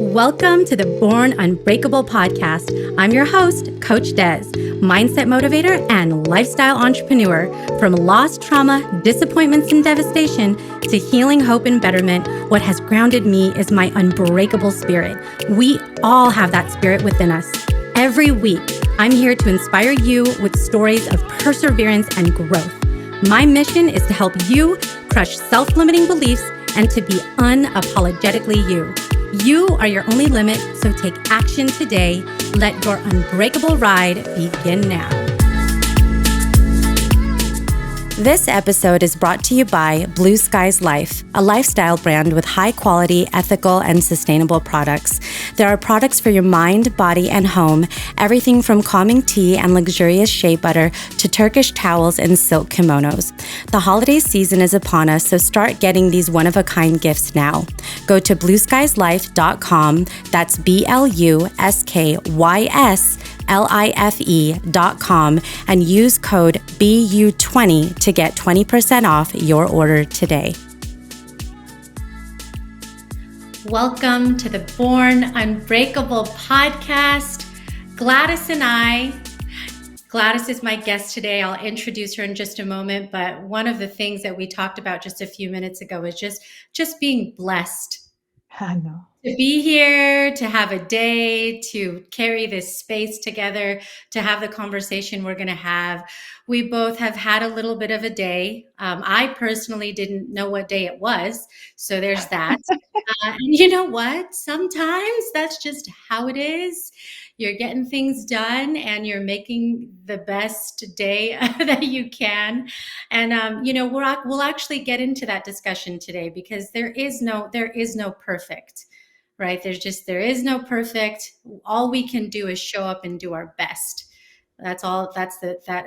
Welcome to the Born Unbreakable podcast. I'm your host, Coach Des, mindset motivator and lifestyle entrepreneur. From lost trauma, disappointments, and devastation to healing, hope, and betterment, what has grounded me is my unbreakable spirit. We all have that spirit within us. Every week, I'm here to inspire you with stories of perseverance and growth. My mission is to help you crush self-limiting beliefs and to be unapologetically you. You are your only limit, so take action today. Let your unbreakable ride begin now. This episode is brought to you by Blue Skies Life, a lifestyle brand with high-quality, ethical, and sustainable products. There are products for your mind, body, and home, everything from calming tea and luxurious shea butter to Turkish towels and silk kimonos. The holiday season is upon us, so start getting these one-of-a-kind gifts now. Go to blueskieslife.com, that's BLUSKYSLIFE.com, and use code BU20 to get 20% off your order today. Welcome to the Born Unbreakable podcast. Gladys and I. Gladys is my guest today. I'll introduce her in just a moment, but one of the things that we talked about just a few minutes ago is just being blessed. I know. To be here, to have a day, to carry this space together, to have the conversation we're going to have. We both have had a little bit of a day. I personally didn't know what day it was, so there's that. And you know what? Sometimes that's just how it is. You're getting things done and you're making the best day that you can. And, we'll actually get into that discussion today because there is no perfect. Right? There is no perfect. All we can do is show up and do our best. That's all. That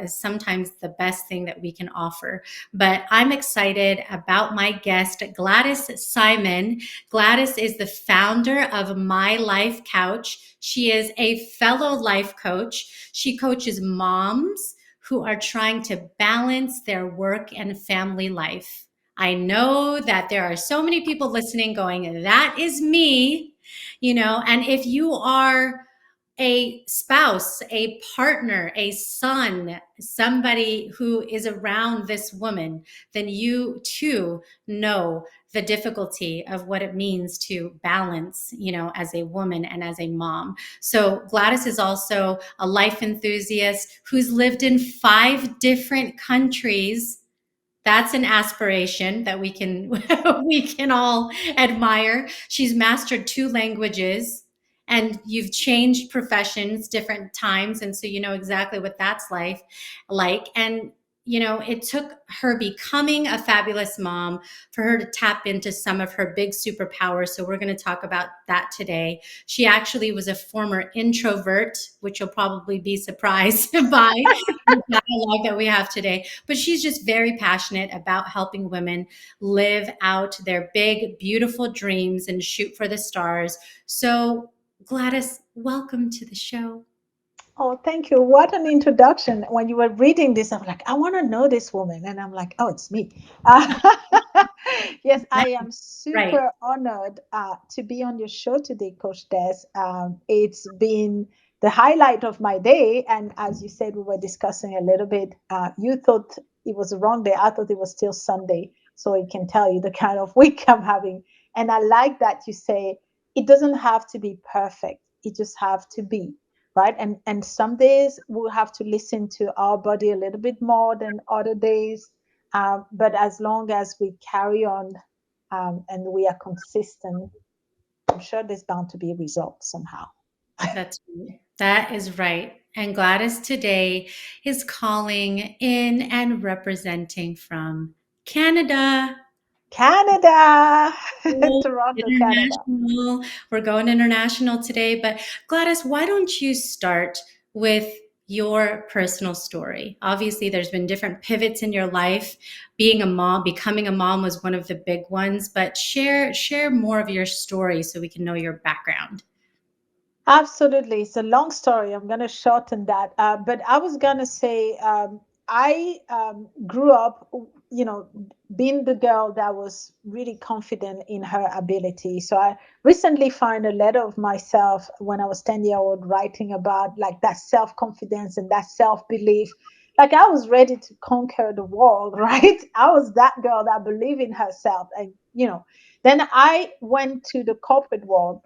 is sometimes the best thing that we can offer. But I'm excited about my guest, Gladys Simon. Gladys is the founder of My Life Couch. She is a fellow life coach. She coaches moms who are trying to balance their work and family life. I know that there are so many people listening going, that is me, and if you are a spouse, a partner, a son, somebody who is around this woman, then you too know the difficulty of what it means to balance, as a woman and as a mom. So Gladys is also a life enthusiast who's lived in 5 different countries. That's an aspiration that we can all admire. She's mastered 2 languages and you've changed professions different times. And so you know exactly what that's like. And it took her becoming a fabulous mom for her to tap into some of her big superpowers. So we're going to talk about that today. She actually was a former introvert, which you'll probably be surprised by the dialogue that we have today. But she's just very passionate about helping women live out their big, beautiful dreams and shoot for the stars. So Gladys, welcome to the show. Oh, thank you. What an introduction. When you were reading this, I'm like, I want to know this woman. And I'm like, oh, it's me. Yes, I am super honored to be on your show today, Coach Des. It's been the highlight of my day. And as you said, we were discussing a little bit. You thought it was the wrong day. I thought it was still Sunday. So it can tell you the kind of week I'm having. And I like that you say it doesn't have to be perfect. It just have to be. Right. And some days we'll have to listen to our body a little bit more than other days. But as long as we carry on and we are consistent, I'm sure there's bound to be a result somehow. That is right. And Gladys today is calling in and representing from Canada. Toronto, Canada. We're going international today. But Gladys, why don't you start with your personal story? Obviously, there's been different pivots in your life. Being a mom, becoming a mom was one of the big ones. But share more of your story so we can know your background. Absolutely. It's a long story. I'm going to shorten that. But I was going to say I grew up you know, being the girl that was really confident in her ability. So I recently found a letter of myself when I was 10 year old writing about like that self-confidence and that self-belief. Like I was ready to conquer the world, right? I was that girl that believed in herself. And, you know, then I went to the corporate world,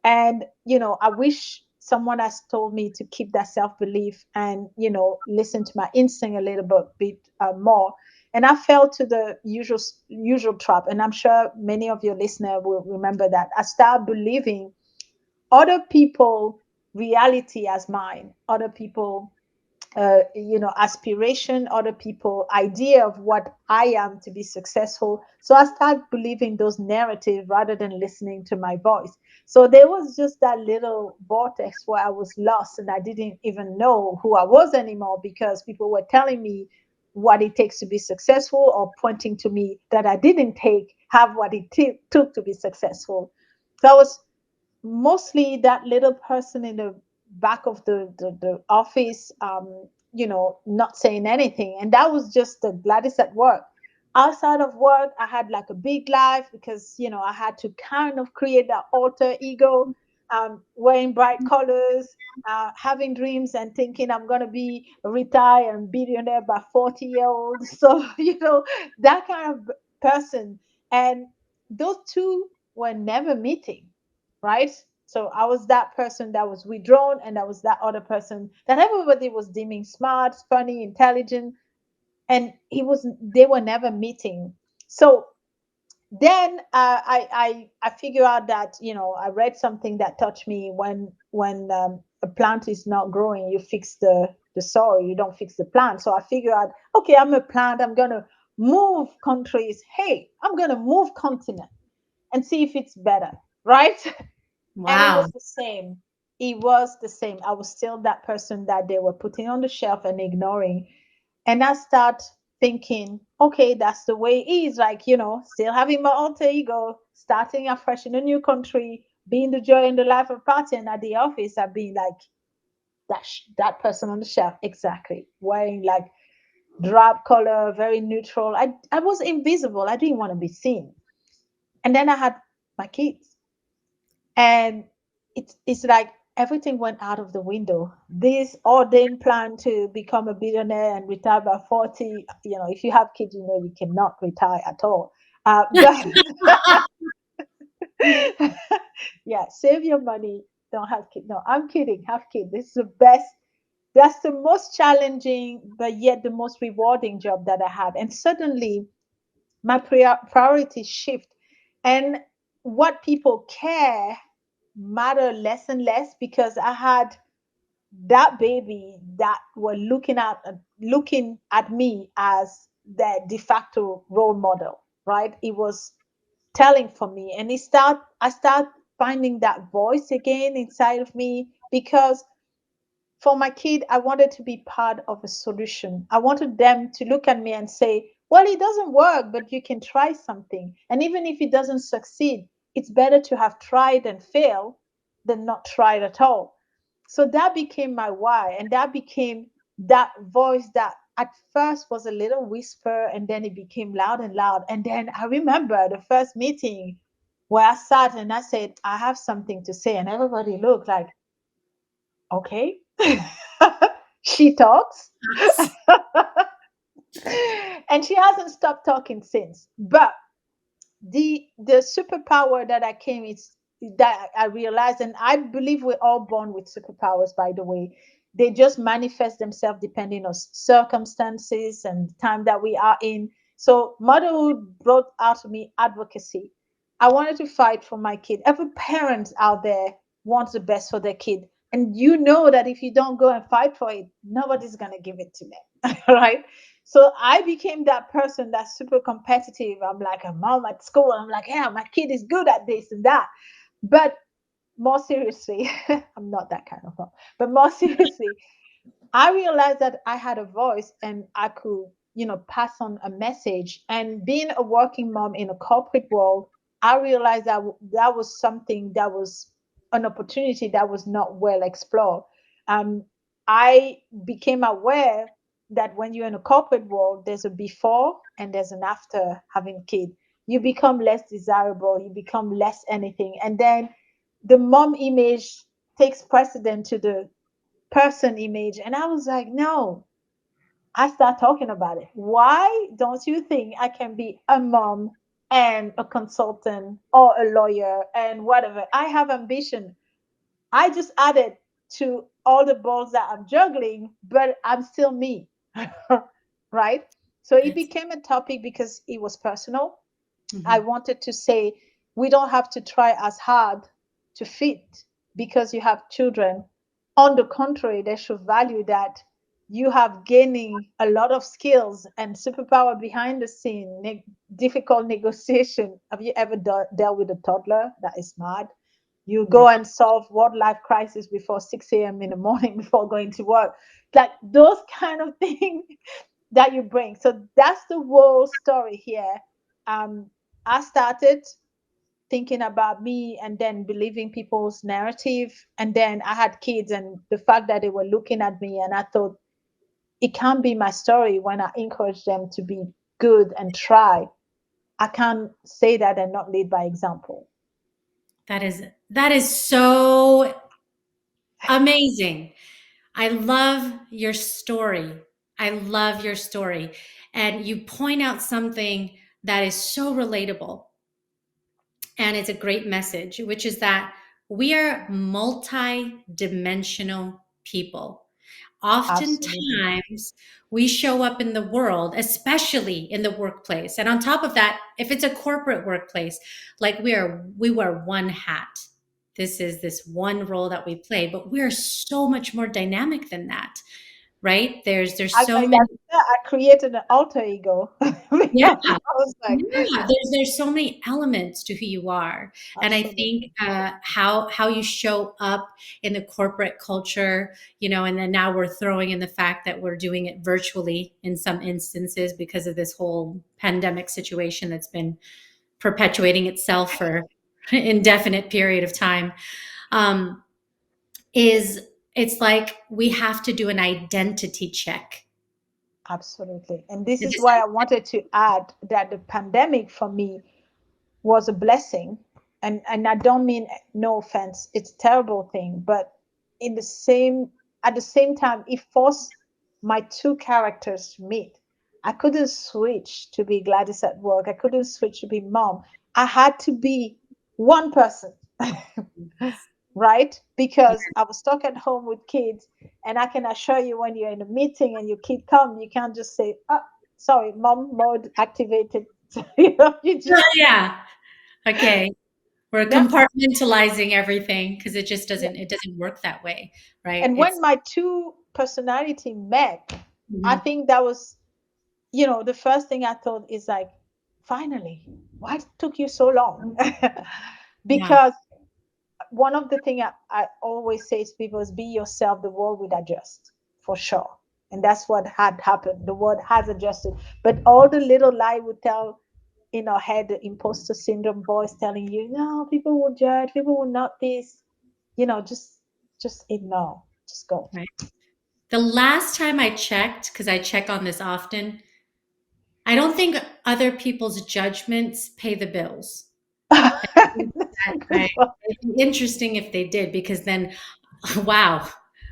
and, you know, I wish someone has told me to keep that self belief and, you know, listen to my instinct a little bit more. And I fell to the usual trap. And I'm sure many of your listeners will remember that. I started believing other people reality as mine, other people you know, aspiration, other people idea of what I am to be successful. So I start believing those narratives rather than listening to my voice. So there was just that little vortex where I was lost and I didn't even know who I was anymore, because people were telling me what it takes to be successful, or pointing to me that I didn't have what it took to be successful. So I was mostly that little person in the back of the office, you know, not saying anything. And that was just the Gladys at work. Outside of work, I had like a big life because, you know, I had to kind of create that alter ego, wearing bright colors, having dreams and thinking I'm going to be retired and billionaire by 40-year old. So, you know, that kind of person. And those two were never meeting, right? So I was that person that was withdrawn, and I was that other person that everybody was deeming smart, funny, intelligent, and they were never meeting. So then I figure out that, you know, I read something that touched me. When a plant is not growing, you fix the soil, you don't fix the plant. So I figure out, okay, I'm a plant, I'm gonna move countries. Hey, I'm gonna move continent and see if it's better, right? And it Wow. was the same. It was the same. I was still that person that they were putting on the shelf and ignoring. And I start thinking, okay, that's the way it is. Like, you know, still having my alter ego, starting afresh in a new country, being the joy in the life of party. And at the office, I've been like that person on the shelf. Exactly. Wearing like drab color, very neutral. I was invisible. I didn't want to be seen. And then I had my kids. And it's like everything went out of the window. This ordained plan to become a billionaire and retire by 40, you know, if you have kids, you know, you cannot retire at all. But yeah, save your money, don't have kids. No, I'm kidding, have kids. This is the best. That's the most challenging but yet the most rewarding job that I had. And suddenly my priorities shift, and what people care matter less and less, because I had that baby that were looking at me as the de facto role model, right? It was telling for me, and I start finding that voice again inside of me, because for my kid, I wanted to be part of a solution. I wanted them to look at me and say, well, it doesn't work, but you can try something. And even if it doesn't succeed, it's better to have tried and failed than not tried at all. So that became my why. And that became that voice that at first was a little whisper, and then it became loud and loud. And then I remember the first meeting where I sat and I said, I have something to say. And everybody looked like, okay. She talks. And she hasn't stopped talking since. But the superpower that I came is that I realized, and I believe we're all born with superpowers, by the way. They just manifest themselves depending on circumstances and the time that we are in. So motherhood brought out of me advocacy. I wanted to fight for my kid. Every parent out there wants the best for their kid. And you know that if you don't go and fight for it, nobody's gonna give it to them. Right? So I became that person that's super competitive. I'm like a mom at school. I'm like, yeah, my kid is good at this and that. But more seriously, I'm not that kind of mom. But more seriously, I realized that I had a voice and I could, you know, pass on a message. And being a working mom in a corporate world, I realized that that was something that was an opportunity that was not well explored. Um, I became aware that when you're in a corporate world, there's a before and there's an after having kids. You become less desirable, you become less anything. And then the mom image takes precedent to the person image. And I was like, no, I start talking about it. Why don't you think I can be a mom and a consultant or a lawyer and whatever? I have ambition. I just added to all the balls that I'm juggling, but I'm still me. Right? So it That's, became a topic because it was personal. I mhm. wanted to say we don't have to try as hard to fit because you have children. On the contrary, they should value that you have gaining a lot of skills and superpower behind the scene, difficult negotiation. Have you ever dealt with a toddler that is mad? You go Right. and solve world life crisis before 6 a.m. in the morning before going to work. Like those kind of things that you bring. So that's the whole story here. Um, I started thinking about me and then believing people's narrative. And then I had kids, and the fact that they were looking at me, and I thought, it can't be my story when I encourage them to be good and try. I can't say that and not lead by example. That is so amazing. I love your story. I love your story. And you point out something that is so relatable, and it's a great message, which is that we are multi-dimensional people. Absolutely. Oftentimes, we show up in the world, especially in the workplace. And on top of that, if it's a corporate workplace, like we wear one hat. This is this one role that we play, but we're so much more dynamic than that, right? There's so many. I created an alter ego Yeah. because I was like, Yeah, there's so many elements to who you are, and I think absolutely. how you show up in the corporate culture, and then now we're throwing in the fact that we're doing it virtually in some instances because of this whole pandemic situation that's been perpetuating itself for indefinite period of time. Um, is it's like we have to do an identity check. Absolutely. And this is This- why I wanted to add that the pandemic for me was a blessing. And I don't mean, no offense, it's a terrible thing, but in the same at the same time it forced my two characters to meet. I couldn't switch to be Gladys at work. I couldn't switch to be mom. I had to be one person. Right? Because I was stuck at home with kids. And I can assure you, when you're in a meeting and your kid come, you can't just say, oh, sorry, mom mode activated. You Yeah, just, yeah. Okay. We're yeah, compartmentalizing everything because it just yeah. doesn't work that way, right? And when It's my two personality met, I Mhm. think that was, the first thing I thought is like, finally, why took you so long? Yeah, Because one of the things I always say to people is, be yourself, the world will adjust for sure. And that's what had happened. The world has adjusted. But all the little lie would tell in our head, the imposter syndrome voice telling you, no, people will judge, people will not this, just ignore, just go. right. The last time I checked, because I check on this often, I don't think other people's judgments pay the bills. Think That's a that good one. it'd be interesting if they did, because then, wow,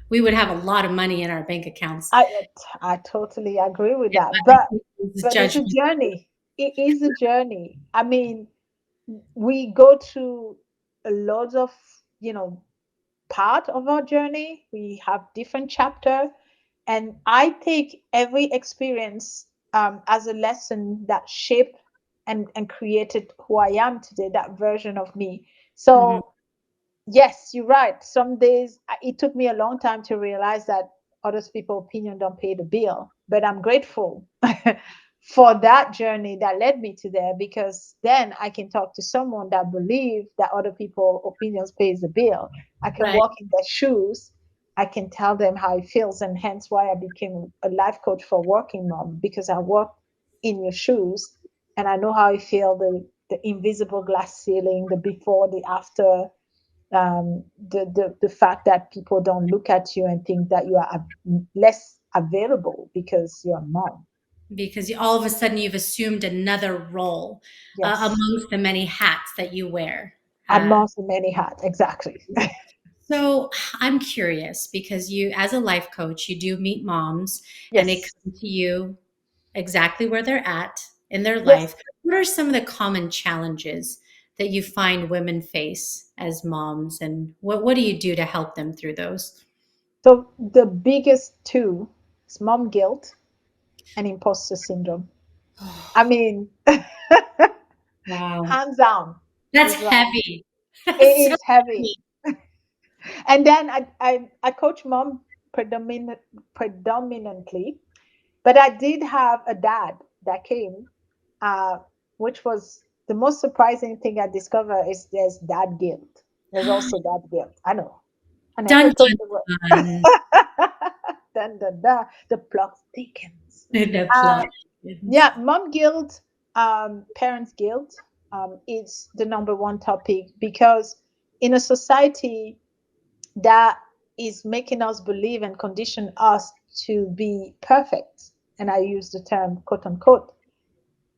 we would have a lot of money in our bank accounts. I I totally agree with If that. other But people's but it's a judgment, journey. It is a journey. I mean, we go through a lot of, you know, part of our journey. We have different chapter, and I take every experience as a lesson that shaped and created who I am today, that version of me. Mhm, So yes, you're right. Some days it took me a long time to realize that others people's opinion don't pay the bill, but I'm grateful for that journey that led me to there, because then I can talk to someone that believe that other people opinions pays the bill. I can right, walk in their shoes. I can tell them how it feels, and hence why I became a life coach for working mom, because I walk in your shoes and I know how it feel, the invisible glass ceiling, the before, the after, the fact that people don't look at you and think that you are less available because you're a mom. Because all of a sudden you've assumed another role Yes. amongst the many hats that you wear. Amongst the many hats, exactly. So I'm curious because you, as a life coach, you do meet moms and they Yes. come to you exactly where they're at in their Yes. life. What are some of the common challenges that you find women face as moms, and what do you do to help them through those? So the biggest two is mom guilt and imposter syndrome. I mean, Wow. hands down, That's is like heavy. it That's so is heavy. heavy. And then I coach mom predominantly, but I did have a dad that came, uh, which was the most surprising thing I discovered is there's dad guilt. There's also dad guilt. I know. I never Dun, thought dun, the word. dun. Dun, dun, dun. The plot thickens. The Uh, plot. yeah, mom guilt, parents guilt, is the number one topic because in a society that is making us believe and condition us to be perfect, and I use the term quote unquote,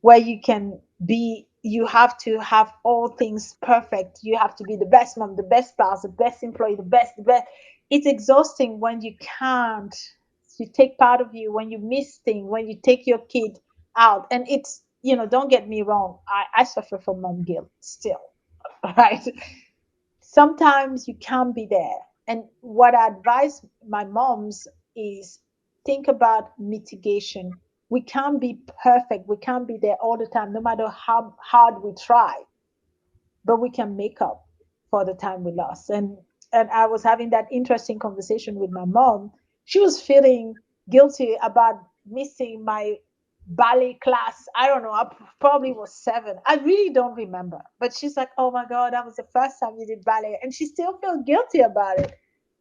where you can be, you have to have all things perfect, you have to be the best mom, the best spouse, the best employee, the best. It's exhausting when you can't, you take part of you, when you miss things, when you take your kid out. And it's, don't get me wrong, I suffer from mom guilt still. Right? Sometimes you can't be there. And what I advise my moms is think about mitigation. We can't be perfect. We can't be there all the time, no matter how hard we try, but we can make up for the time we lost. And I was having that interesting conversation with my mom. She was feeling guilty about missing my ballet class. I don't know, I probably was 7. I really don't remember. But she's like, oh my God, that was the first time you did ballet. And she still felt guilty about it.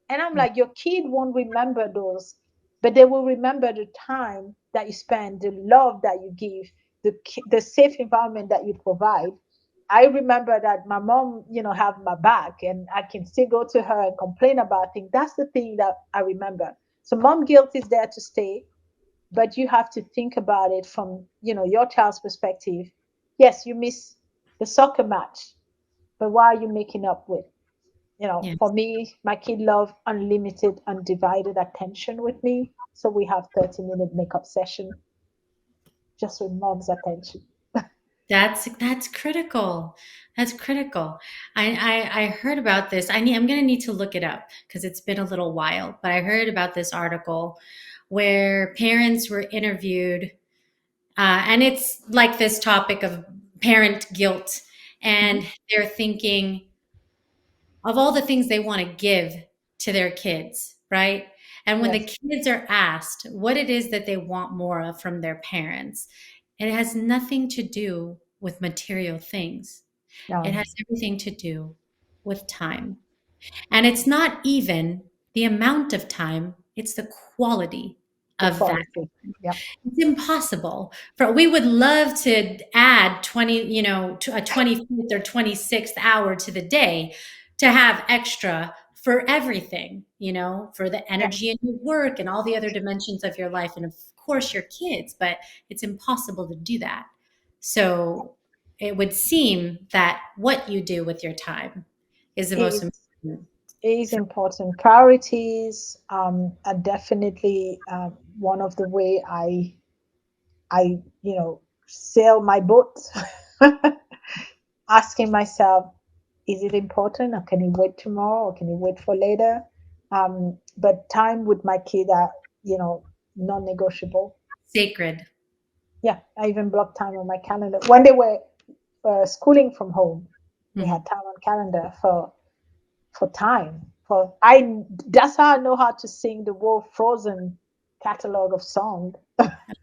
And I'm like, your kid won't remember those, but they will remember the time that you spend, the love that you give, the safe environment that you provide. I remember that my mom, have my back and I can still go to her and complain about things. That's the thing that I remember. So mom guilt is there to stay, but you have to think about it from, your child's perspective. Yes, you miss the soccer match, but what are you making up with? Yes. For me, my kid love unlimited, undivided attention with me. So we have 30-minute makeup session just with mom's attention. That's critical. That's critical. I heard about this. I'm going to need to look it up because it's been a little while. But I heard about this article where parents were interviewed, and it's like this topic of parent guilt, Mhm. and they're thinking of all the things they want to give to their kids, right? And when the Yes. kids are asked what it is that they want more of from their parents, it has nothing to do with material things. It No, has everything to do with time. And it's not even the amount of time, it's the quality the of that. quality. Yeah. It's impossible. For we would love to add 20, to a 25th or 26th hour to the day to have extra for everything, for the Yeah. energy in your work and all the other dimensions of your life and of course your kids, but it's impossible to do that. So it would seem that what you do with your time is the most Is important. is important. Priorities are definitely one of the way I sail my boat. Asking myself, is it important or can it wait tomorrow or can it wait for later? But time with my kid are, non-negotiable. Sacred. Yeah, I even blocked time on my calendar. When they were schooling from home, we Mhm. had time on calendar for time. For I That's how I know how to sing the whole Frozen catalog of song.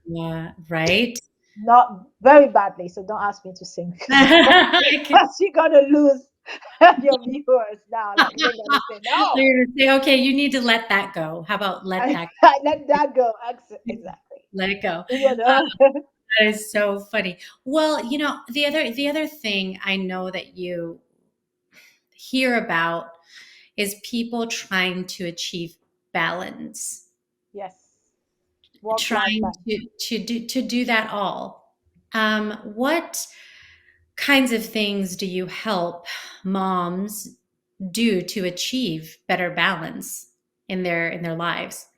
Yeah, right. Not very badly, so don't ask me to sing I could because you're gonna lose your viewers now. Like they're gonna say no. They're gonna say, okay, you need to let that go. How about let that I let that go. Exactly. let it go? You know. That is so funny. Well, the other thing I know that you hear about is people trying to achieve balance. Yes. Work-life trying balance. to do that all. What kinds of things do you help moms do to achieve better balance in their lives?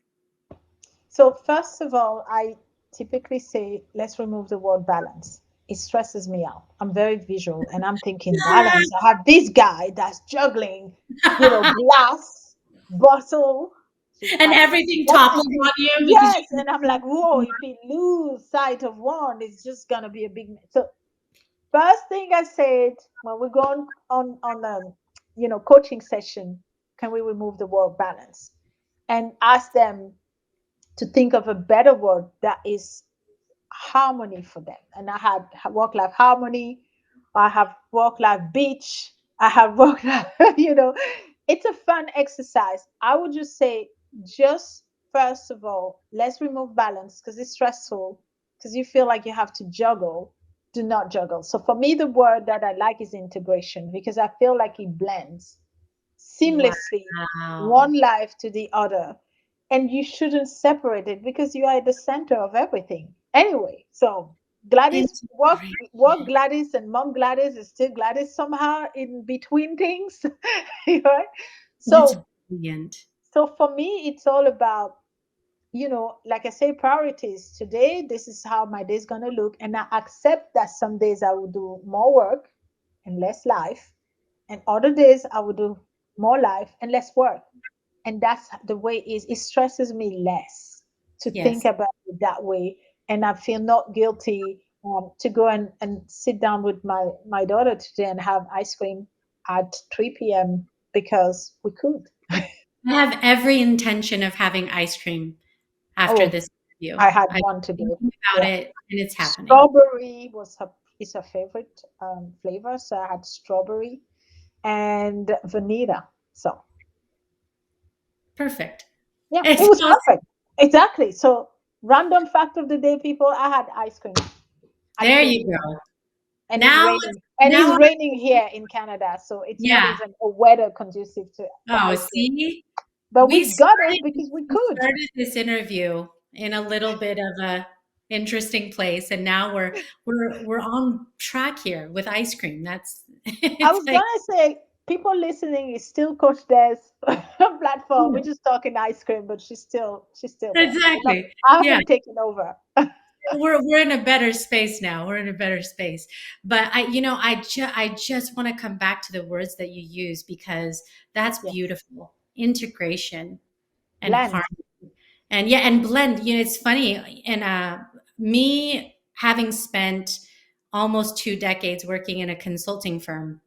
So first of all, I typically say, let's remove the word balance. It stresses me out. I'm very visual and I'm thinking balance. I have this guy that's juggling, glass, bottle. And I everything toppling electricity. on you because Yes. And I'm like, whoa, if he lose sight of one, it's just gonna be a big mess. So first thing I said when we go on coaching session, can we remove the word balance? And ask them to think of a better word that is harmony for them. And I had work life harmony, I have work life beach, I have work life, it's a fun exercise. I would just say, just first of all, let's remove balance because it's stressful, because you feel like you have to juggle. Do not juggle. So for me, the word that I like is integration because I feel like it blends seamlessly wow. one life to the other. And you shouldn't separate it because you are at the center of everything. Anyway, so Gladys, work Integration. Gladys and mom Gladys is still Gladys somehow in between things. Right? That's So brilliant. so for me, it's all about, like I say, priorities. Today, this is how my day is gonna look. And I accept that some days I will do more work and less life. And other days I will do more life and less work. And that's the way it is. It stresses me less to think Yes. about it that way. And I feel not guilty to go and sit down with my daughter today and have ice cream at 3 p.m. because we could. I have every intention of having ice cream after Oh, this interview. I had I'm one today. thinking about Yeah. it and it's happening. Strawberry is her favorite flavor. So I had strawberry and vanilla. So Perfect. yeah, it It's was awesome. perfect. Exactly. So random fact of the day, people, I had ice cream at There 3 you p.m. go. and it's Now, raining. And it's now, raining here in Canada, so it's not yeah. even a weather conducive for Oh, ice cream. see, But we got it because we we could. started this interview in a little bit of a interesting place, and now we're on track here with ice cream. That's I it's was like gonna say people listening is still Coach Des platform. We're yeah, just talking ice cream, but she's still there. exactly. I Yeah, haven't taken over. we're in a better space now. We're in a better space. But I just want to come back to the words that you use because that's Yes. beautiful. Integration and Blend. harmony. And yeah, and blend. It's funny. And me having spent almost 2 decades working in a consulting firm,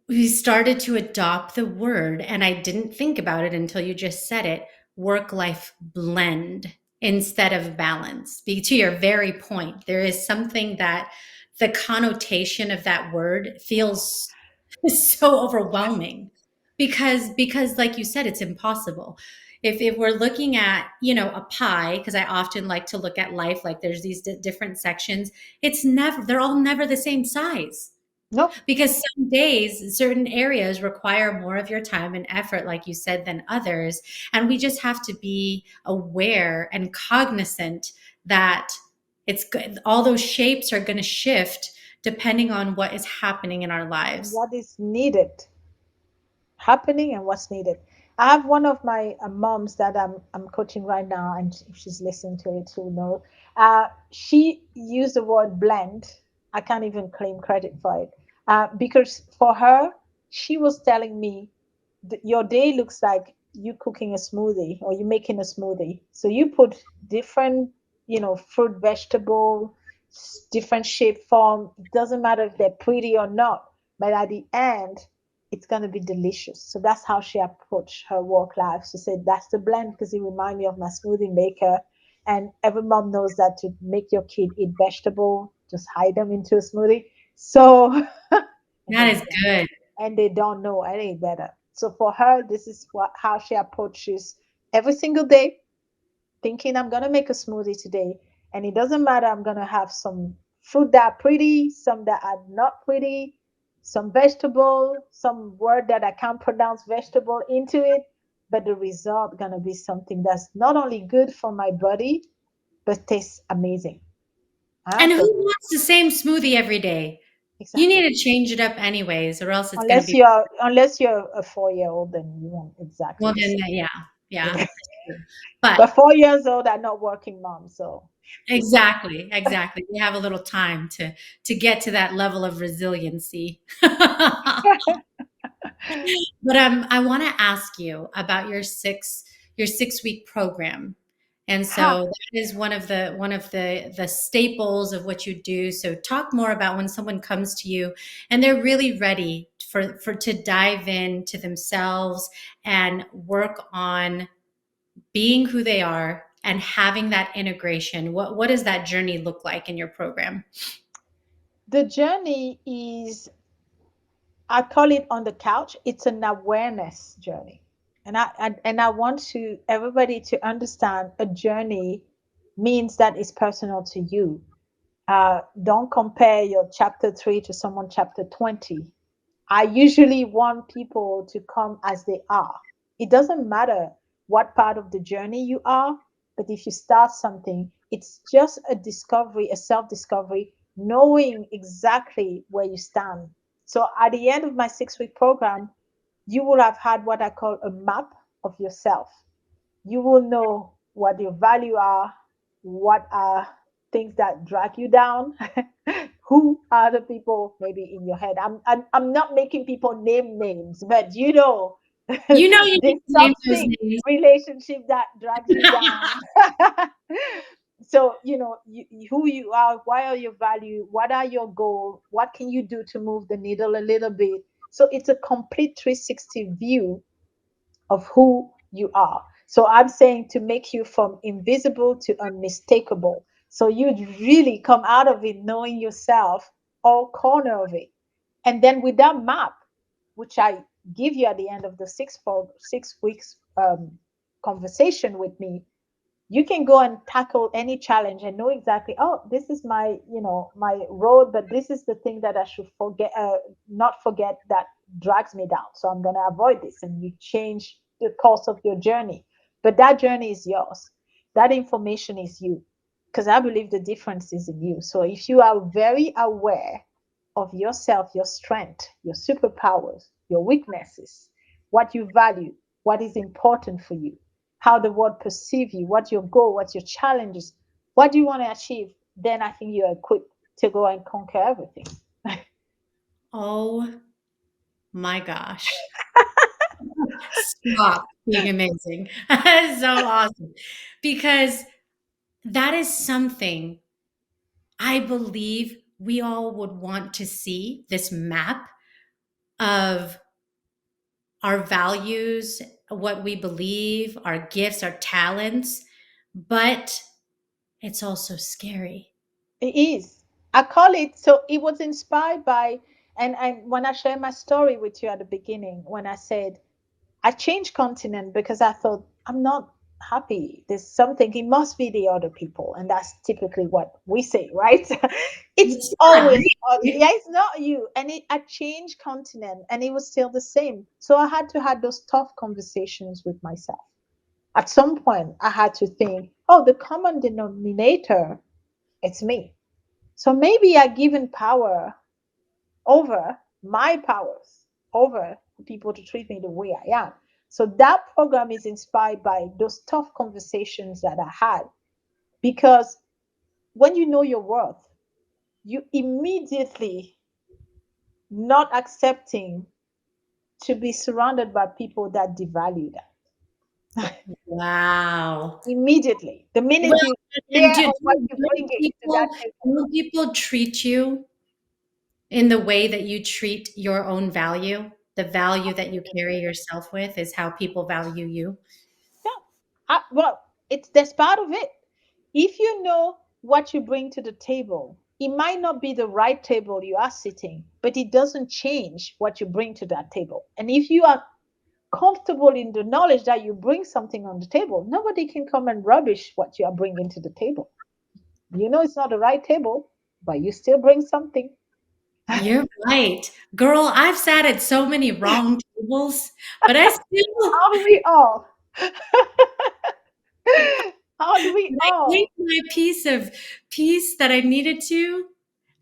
we started to adopt the word, and I didn't think about it until you just said it, work life blend instead of balance. To your very point, there is something that the connotation of that word feels so overwhelming because like you said, it's impossible. If we're looking at a pie, because I often like to look at life like there's these different sections, they're all never the same size Nope. because some days, certain areas require more of your time and effort, like you said, than others. And we just have to be aware and cognizant that it's good. All those shapes are going to shift depending on what is happening in our lives. What is needed happening and what's needed. I have one of my moms that I'm coaching right now, and if she's listening to it, she'll know. She used the word blend. I can't even claim credit for it because for her, she was telling me your day looks like you cooking a smoothie or you making a smoothie. So you put different, fruit, vegetable, different shape, form. It doesn't matter if they're pretty or not, but at the end, it's going to be delicious. So that's how she approached her work life. She said, that's the blend because it reminds me of my smoothie maker. And every mom knows that to make your kid eat vegetable, just hide them into a smoothie. So, and That then is good. they don't know any better. So for her, this is how she approaches every single day, thinking I'm gonna make a smoothie today, and it doesn't matter. I'm gonna have some fruit that are pretty, some that are not pretty, some vegetable, some word that I can't pronounce vegetable into it. but the result gonna be something that's not only good for my body, but tastes amazing. And who So wants the same smoothie every day? You exactly. need to change it up anyways, or else it's going to Unless be you're a 4-year-old, then you won't exactly well. the Then, same. yeah, yeah, Yeah. that's true. But But 4 years old are not working moms, so it's exactly, exactly. We have a little time to get to that level of resiliency. But I want to ask you about your 6 week program. And ha. so that is one of the staples of what you do. So talk more about when someone comes to you and they're really ready for to dive into themselves and work on being who they are and having that integration. What does that journey look like in your program? The journey is, I call it on the couch. It's an awareness journey. And I want to everybody to understand a journey means that it's personal to you. Don't compare your chapter 3 to someone chapter 20. I usually want people to come as they are. It doesn't matter what part of the journey you are, but if you start something, it's just a discovery, a self discovery, knowing exactly where you stand. So at the end of my 6 week program, you will have had what I call a map of yourself. You will know what your value are, what are things that drag you down, who are the people maybe in your head. I'm not making people name names, but You know you need this to name those toxic names. relationship that drags you down. So who you are, why are your value, what are your goals, what can you do to move the needle a little bit. So it's a complete 360 view of who you are. So I'm saying to make you from invisible to unmistakable. So you'd really come out of it knowing yourself, all corner of it. And then with that map, which I give you at the end of the 6 weeks conversation with me, you can go and tackle any challenge and know exactly, oh, this is my my road, but this is the thing that I should forget, not forget, that drags me down, so I'm going to avoid this, and you change the course of your journey. But that journey is yours, that information is you, because I believe the difference is in you. So if you are very aware of yourself, your strength, your superpowers, your weaknesses, what you value, what is important for you, how the world perceive you, what your goal, what your challenges, what do you want to achieve, then I think you're equipped to go and conquer everything. Oh my gosh. Stop being amazing. That is so awesome. Because that is something I believe we all would want to see, this map of our values, what we believe, our gifts, our talents, but it's also scary. It is. I call it, so it was inspired by, and when I shared my story with you at the beginning, when I said I changed continent because I thought I'm not happy. There's something, it must be the other people. And that's typically what we say, right? It's It's not. always, yeah, it's not you. And I changed continent and it was still the same. So I had to have those tough conversations with myself. At some point, I had to think, oh, the common denominator, it's me. So maybe I given power over my powers over people to treat me the way I am. So that program is inspired by those tough conversations that I had, because when you know your worth, you immediately not accepting to be surrounded by people that devalue that. Wow. Immediately, the minute Well, you and clear on what you bring it to that table. don't people treat you in the way that you treat your own value? The value that you carry yourself with is how people value you. Yeah. Well, it's that's part of it. If you know what you bring to the table, it might not be the right table you are sitting, but it doesn't change what you bring to that table. And if you are comfortable in the knowledge that you bring something on the table, nobody can come and rubbish what you are bringing to the table. You know it's not the right table, but you still bring something. You're right. Girl, I've sat at so many wrong tables, but I still How do we all? How do we I ate all? my piece of peace that I needed to,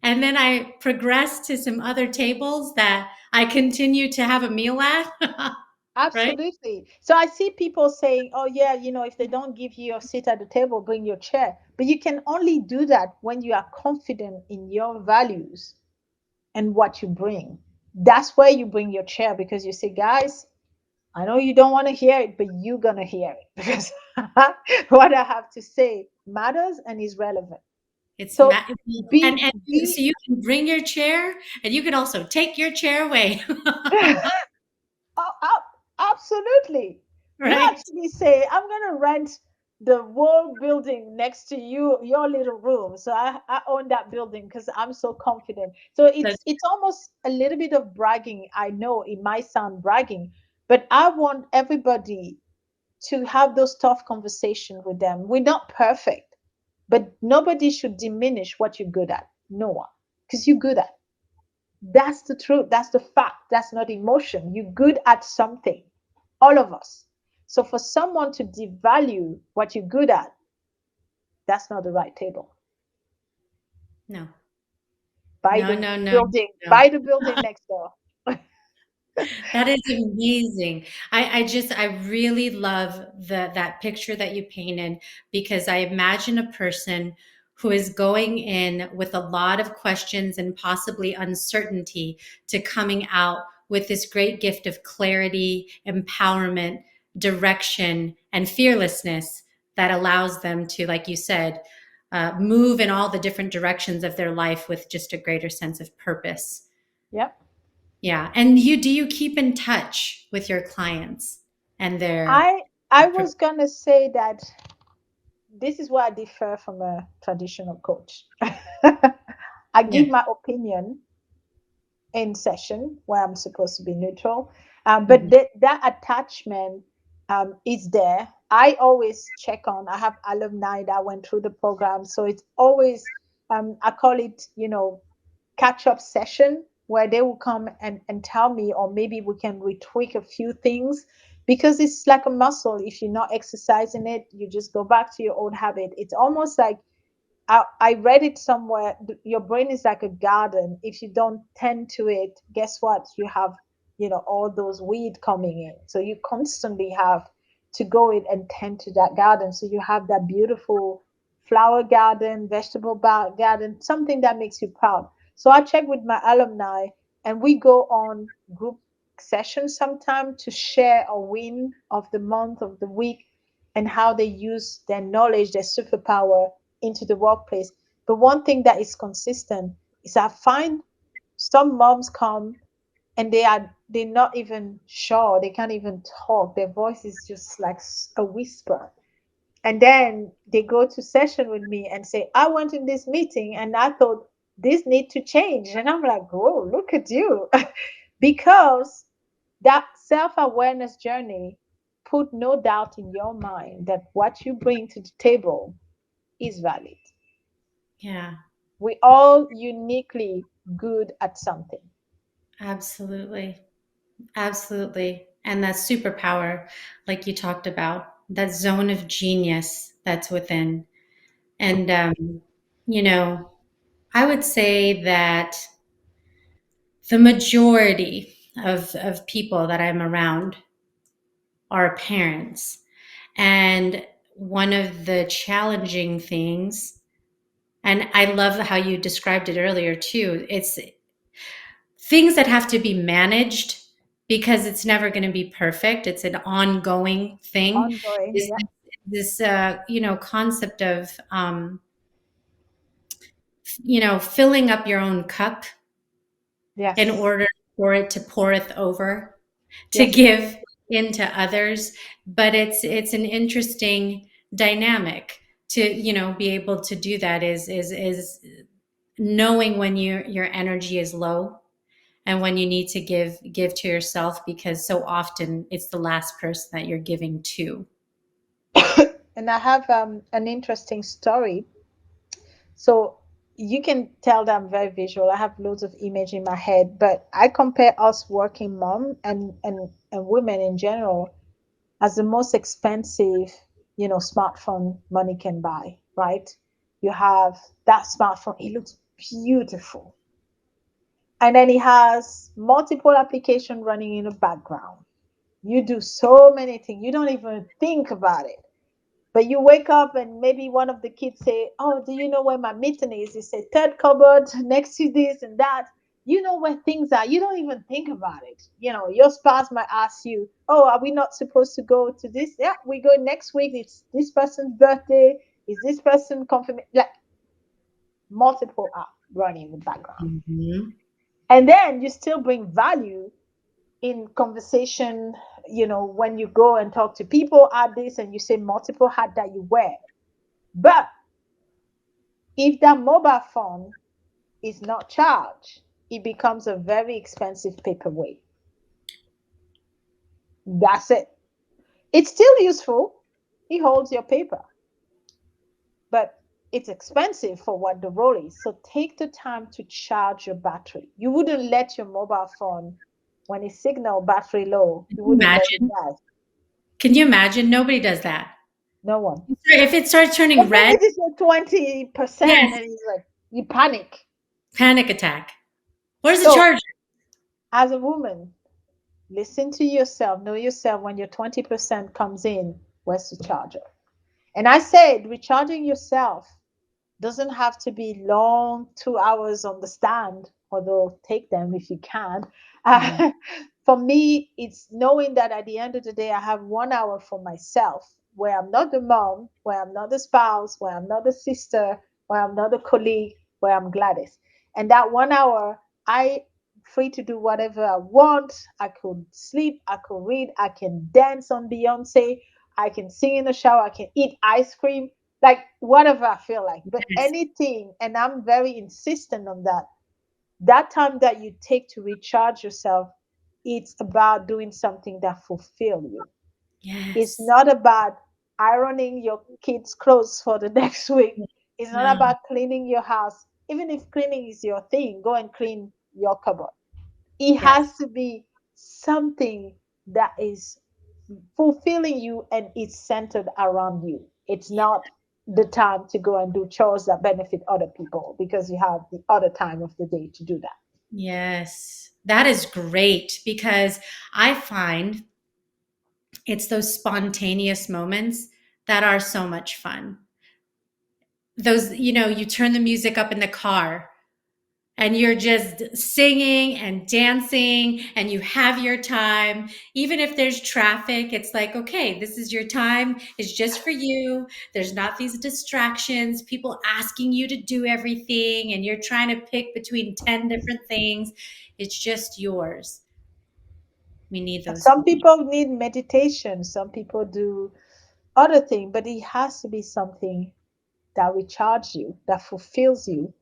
and then I progressed to some other tables that I continue to have a meal at, right? Absolutely. So I see people saying, oh, yeah, if they don't give you your seat at the table, bring your chair. But you can only do that when you are confident in your values and what you bring. That's where you bring your chair because you say, guys, I know you don't want to hear it, but you're going to hear it because what I have to say matters and is relevant. It's So and so be you can bring your chair, and you can also take your chair away, Oh, absolutely. You right? actually say, I'm going to rent the whole building next to you, your little room. So I own that building because I'm so confident. So That's it's almost a little bit of bragging. I know it might sound bragging, but I want everybody to have those tough conversations with them. We're not perfect, but nobody should diminish what you're good at. No one, because you're good at. That's the truth. That's the fact. That's not emotion. You're good at something, all of us. So for someone to devalue what you're good at, that's not the right table. no, Buy no, the no, no, building, no. buy the building next door. That is amazing. I really love that picture that you painted because I imagine a person who is going in with a lot of questions and possibly uncertainty to coming out with this great gift of clarity, empowerment, direction, and fearlessness that allows them to, like you said, move in all the different directions of their life with just a greater sense of purpose. Yep. Yeah. And do you keep in touch with your clients and their I was gonna say that this is where I differ from a traditional coach. I yeah. give my opinion in session where I'm supposed to be neutral. But Mhm. that attachment is there. I always check on. I have alumni that went through the program, so it's always I call it catch up session where they will come and tell me, or maybe we can retweak a few things because it's like a muscle. If you're not exercising it, you just go back to your old habit. It's almost like I read it somewhere. Your brain is like a garden. If you don't tend to it, guess what? You have, all those weed coming in. So you constantly have to go in and tend to that garden. So you have that beautiful flower garden, vegetable garden, something that makes you proud. So I check with my alumni and we go on group sessions sometime to share a win of the month, of the week, and how they use their knowledge, their superpower into the workplace. But one thing that is consistent is I find some moms come and they're not even sure, they can't even talk. Their voice is just like a whisper. And then they go to session with me and say, I went in this meeting and I thought this need to change. And I'm like, oh, look at you. Because that self-awareness journey put no doubt in your mind that what you bring to the table is valid. Yeah, We all uniquely good at something. absolutely. Absolutely. And that superpower, like you talked about, that zone of genius that's within. And, you know, I would say that the majority of people that I'm around are parents. And one of the challenging things, and I love how you described it earlier too, it's things that have to be managed because it's never going to be perfect. It's an ongoing thing. Ongoing, This yeah. concept of filling up your own cup in Yes. order for it to poureth over, to Yes. give into others. But it's an interesting dynamic to be able to do that. Is knowing when your energy is low and when you need to give to yourself, because so often it's the last person that you're giving to. And I have an interesting story. So you can tell that I'm very visual. I have loads of image in my head, but I compare us working mom and women in general as the most expensive, smartphone money can buy, right? You have that smartphone, it looks beautiful. And then it has multiple applications running in the background. You do so many things, you don't even think about it. But you wake up and maybe one of the kids say, "Oh, do you know where my mitten is?" You say, "Third cupboard next to this and that." You know where things are. You don't even think about it. Your spouse might ask you, "Oh, are we not supposed to go to this?" "Yeah, we go next week. It's this person's birthday. Is this person confirmation?" Like multiple apps running in the background. Mm-hmm. And then you still bring value in conversation, when you go and talk to people, add this, and you say multiple hat that you wear. But if that mobile phone is not charged, it becomes a very expensive paperweight. That's it. It's still useful. It holds your paper, but it's expensive for what the role is. So take the time to charge your battery. You wouldn't let your mobile phone, when it signal battery low, Can you you wouldn't let it imagine? die. Can you imagine? Nobody does that. No one. If it starts Or turning maybe red, it is at 20% yes, and it's like you panic. panic attack. Where's the So charger? as a woman, listen to yourself, know yourself. When your 20% comes in, where's the charger? And I said, recharging yourself doesn't have to be long 2 hours on the stand, although take them if you can. Mhm. Uh, for me, it's knowing that at the end of the day, I have 1 hour for myself where I'm not the mom, where I'm not the spouse, where I'm not the sister, where I'm not the colleague, where I'm Gladys. And that 1 hour, I free to do whatever I want. I could sleep, I could read, I can dance on Beyonce, I can sing in the shower, I can eat ice cream, like whatever I feel like, but Yes, anything. And I'm very insistent on that. That time that you take to recharge yourself, it's about doing something that fulfill you. It's yes. not about ironing your kids' clothes for the next week. It's not No, about cleaning your house. Even if cleaning is your thing, go and clean your cupboard. It yes, has to be something that is fulfilling you and it's centered around you. It's not the time to go and do chores that benefit other people because you have the other time of the day to do that. yes. That is great because I find it's those spontaneous moments that are so much fun. Those, you turn the music up in the car and you're just singing and dancing and you have your time. Even if there's traffic, it's like, okay, this is your time. It's just for you. There's not these distractions, people asking you to do everything and you're trying to pick between 10 different things. It's just yours. We need those Some moments. people need meditation, some people do other things, but it has to be something that recharges you, that fulfills you,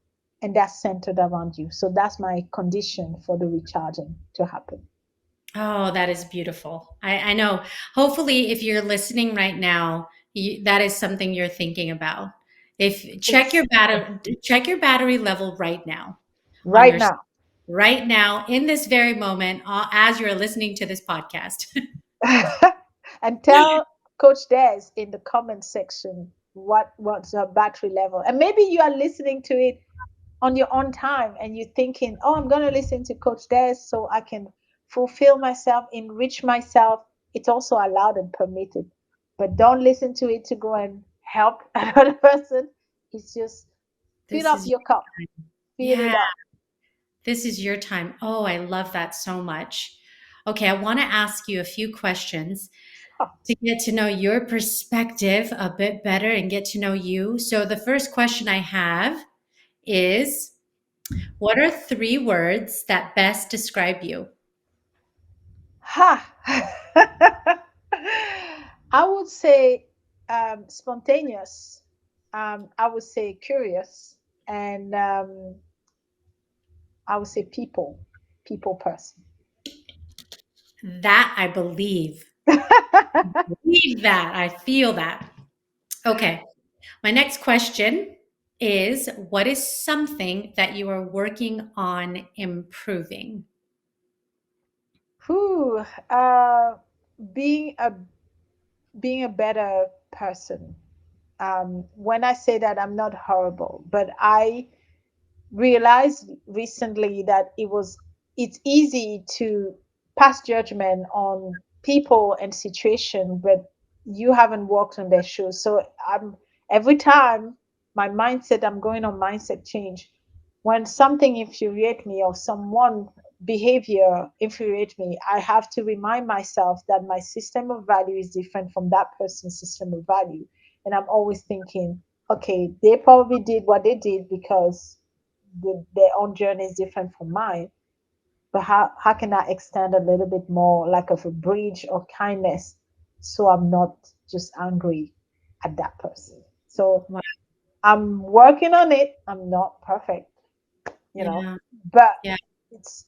and that's centered around you. So that's my condition for the recharging to happen. Oh, that is beautiful. I know. Hopefully, if you're listening right now, that is something you're thinking about. If It's check your battery level right now on right your now. right now in this very moment as you're listening to this podcast. And tell Coach Des in the comment section what's her battery level. And maybe you are listening to it on your own time and you're thinking, "Oh, I'm going to listen to Coach Des so I can fulfill myself, enrich myself." It's also allowed and permitted. But don't listen to it to go and help another person. It's just fill This up is your cup, fill yeah, it up. this is your time. Oh, I love that so much. Okay, I want to ask you a few questions Sure. to get to know your perspective a bit better and get to know you. So the first question I have is, what are 3 words that best describe you? Ha! I would say spontaneous. I would say curious, and I would say people person. That I believe. Believe that. I feel that. Okay. My next question. is, what is something that you are working on improving? Whew, being a being a better person. When I say that, I'm not horrible, but I realized recently that it's easy to pass judgment on people and situation, but you haven't walked on their shoes. So I'm every time my mindset, I'm going on mindset change. When something infuriates me or someone behavior infuriates me, I have to remind myself that my system of value is different from that person's system of value. And I'm always thinking, okay, they probably did what they did because their own journey is different from mine. But how can I extend a little bit more like of a bridge of kindness so I'm not just angry at that person? So Wow. I'm working on it. I'm not perfect, Yeah. but Yeah.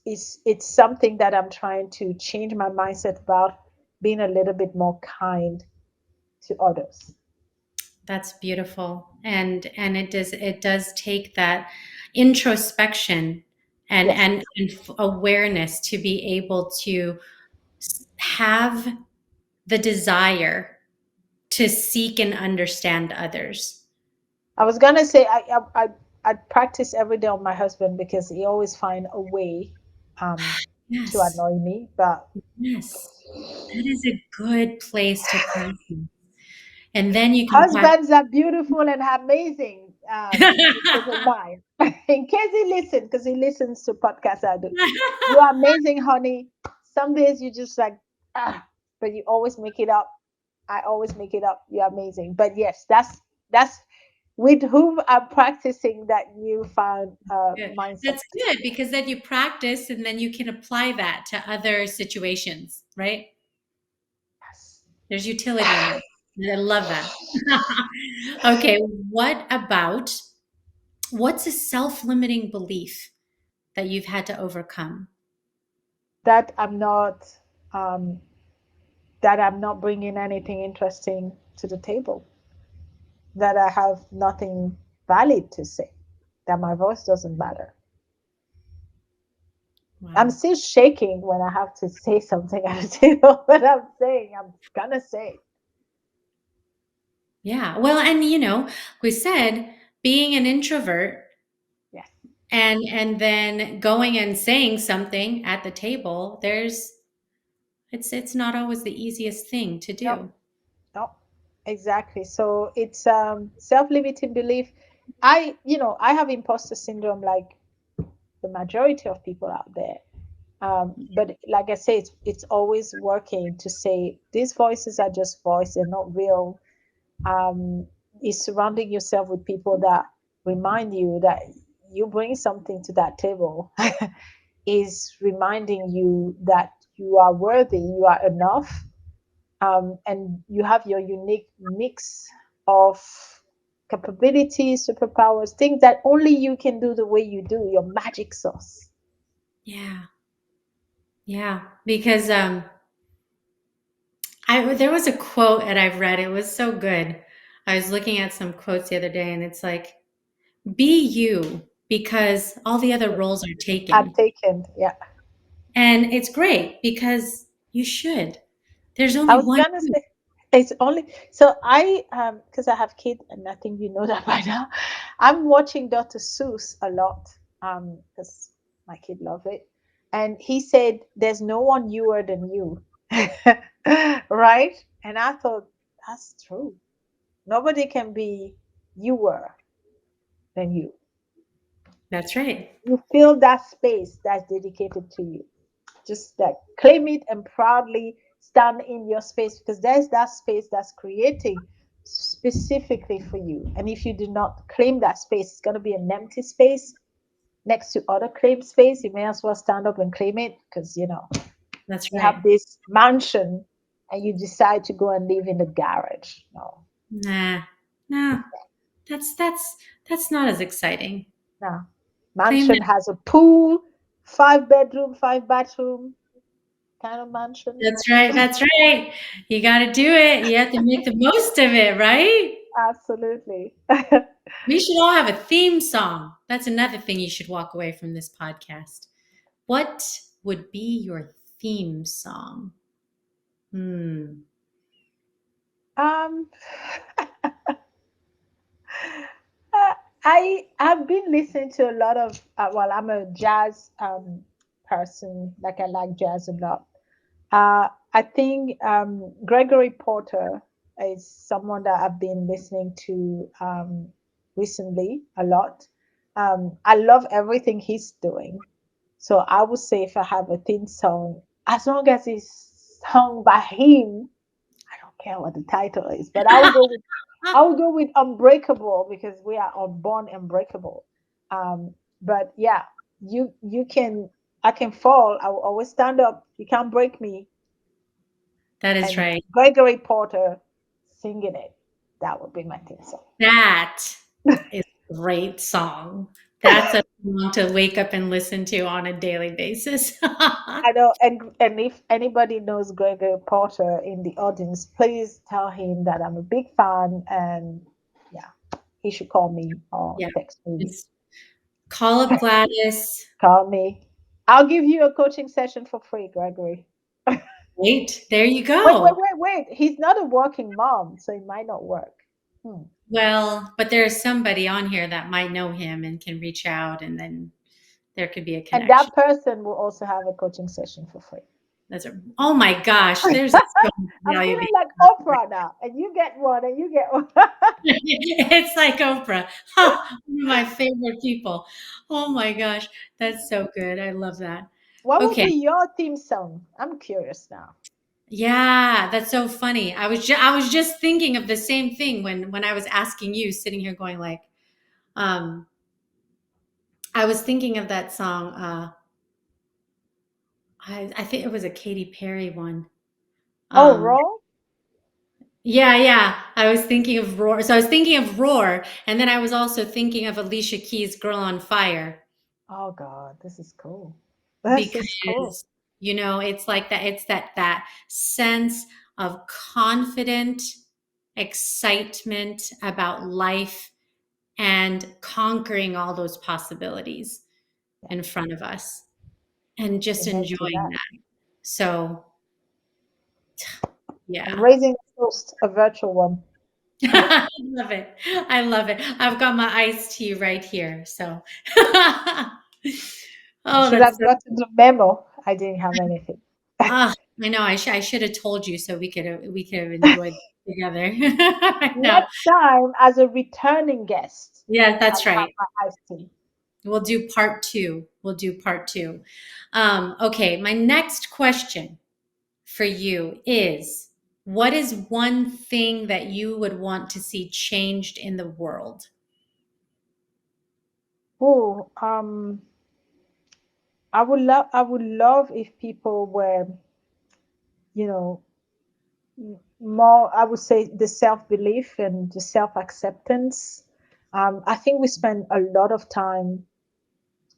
it's something that I'm trying to change my mindset about being a little bit more kind to others. That's beautiful. And it does take that introspection and Yes. awareness to be able to have the desire to seek and understand others. I was gonna say I practice every day on my husband because he always find a way um to Yes. annoy me. But Yes. That is a good place to practice. And then you can practice. husbands are beautiful and amazing because of mine. In case he listens, because he listens to podcasts I do. You are amazing, honey. Some days you just like but you always make it up. I always make it up. You're amazing. But yes, that's with whom I'm practicing that newfound Good. mindset. That's good because then you practice and then you can apply that to other situations, right? Yes. There's utility in that. I love that. Okay, what's a self-limiting belief that you've had to overcome? That um, I'm not bringing anything interesting to the table. That I have nothing valid to say. That my voice doesn't matter. I'm Wow. still shaking when I have to say something at the table, but I'm saying I'm gonna say. Yeah. Well, and we said being an introvert Yes. and then going and saying something at the table, it's not always the easiest thing to No. do. No. Exactly. So it's self-limiting belief. I have imposter syndrome like the majority of people out there. But like I say, it's always working to say these voices are just voice, they're not real. Is surrounding yourself with people that remind you that you bring something to that table, is reminding you that you are worthy, you are enough, and you have your unique mix of capabilities, superpowers, things that only you can do the way you do, your magic sauce. Yeah. Yeah. Because there was a quote that I've read. It was so good. I was looking at some quotes the other day and it's like, be you because all the other roles are Are taken. taken, yeah. And it's great because you should. There's I only was one gonna you. say it's only so I because I have kids and I think you know that by now. I'm watching Dr. Seuss a lot because my kid love it, and he said there's no one newer than you, right? And I thought that's true. Nobody can be newer than you. That's right. You feel that space that's dedicated to you. Just like claim it and proudly stand in your space because there's that space that's creating specifically for you. And if you do not claim that space, it's going to be an empty space next to other claim space. You may as well stand up and claim it because That's you have right. this mansion and you decide to go and live in the garage. No, Nah. No. That's not as exciting. no. Claim Mansion it. has a pool, 5 bedroom, 5 bathroom kind of mansion. That's right. That's right. You got to do it. You have to make the most of it, right? Absolutely. We should all have a theme song. That's another thing you should walk away from this podcast. What would be your theme song? Hmm. Um, I have been listening to a lot of well, I'm a jazz person. Like I like jazz a lot. I think Gregory Porter is someone that I've been listening to recently a lot. I love everything he's doing. So I would say if I have a theme song, as long as it's sung by him, I don't care what the title is, but I will go with Unbreakable because we are all born unbreakable. But yeah, you can I can fall. I will always stand up. You can't break me. That is And right. Gregory Porter singing it. That would be my theme song. That is a great song. That's a song to wake up and listen to on a daily basis. I know, and if anybody knows Gregory Porter in the audience, please tell him that I'm a big fan, and yeah, he should call me or Yeah. text me. Just call up Gladys. Call me. I'll give you a coaching session for free, Gregory. Wait, there you Wait, wait, go. wait, wait. He's not a working mom, so it might not work. Hmm. Well, but there's somebody on here that might know him and can reach out, and then there could be a And connection. that person will also have a coaching session for free. Oh my gosh, there's so much I'm value feeling being like offered. Oprah now, and you get one, and you get one. It's like Oprah. Huh, one of my favorite people. Oh my gosh, that's so good. I love that. What would Okay. be your theme song? I'm curious now. Yeah, that's so funny. I was just thinking of the same thing when I was asking you, sitting here going like, um, I was thinking of that song. I think it was a Katy Perry one. Oh, Um, Raw? yeah, yeah. I was thinking of Roar. So I was thinking of Roar, and then I was also thinking of Alicia Keys' "Girl on Fire" Oh God, this is cool. This is cool. because it's like that. It's that sense of confident excitement about life and conquering all those possibilities Yeah, in front of us and just amen to enjoying that. that. So, I'm yeah. raising a toast, a virtual one. I love it. I love it. I've got my iced tea right here. So, oh, I should that's have so, gotten the memo. I didn't have anything. ah, I know. I should have told you so we could have enjoyed it together right now. Next time, as a returning guest, Yeah, that's I'll have right. my iced tea. We'll do part two. We'll do part two. Okay, my next question for you is, what is one thing that you would want to see changed in the world? Oh, I would love if people were, you know, more, I would say, the self-belief and the self-acceptance. I think we spend a lot of time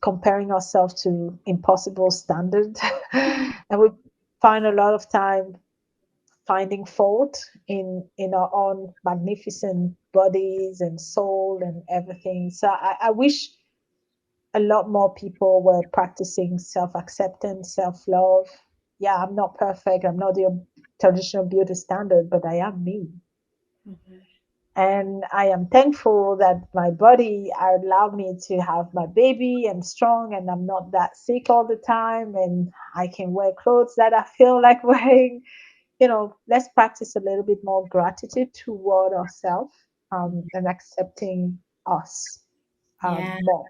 comparing ourselves to impossible standards, and we find a lot of time finding fault in our own magnificent bodies and soul and everything. So I wish a lot more people were practicing self-acceptance, self-love. Yeah, I'm not perfect. I'm not the traditional beauty standard, but I am me. Mhm. And I am thankful that my body allowed me to have my baby and strong, and I'm not that sick all the time, and I can wear clothes that I feel like wearing. Let's practice a little bit more gratitude toward ourselves, and accepting us Yeah. more.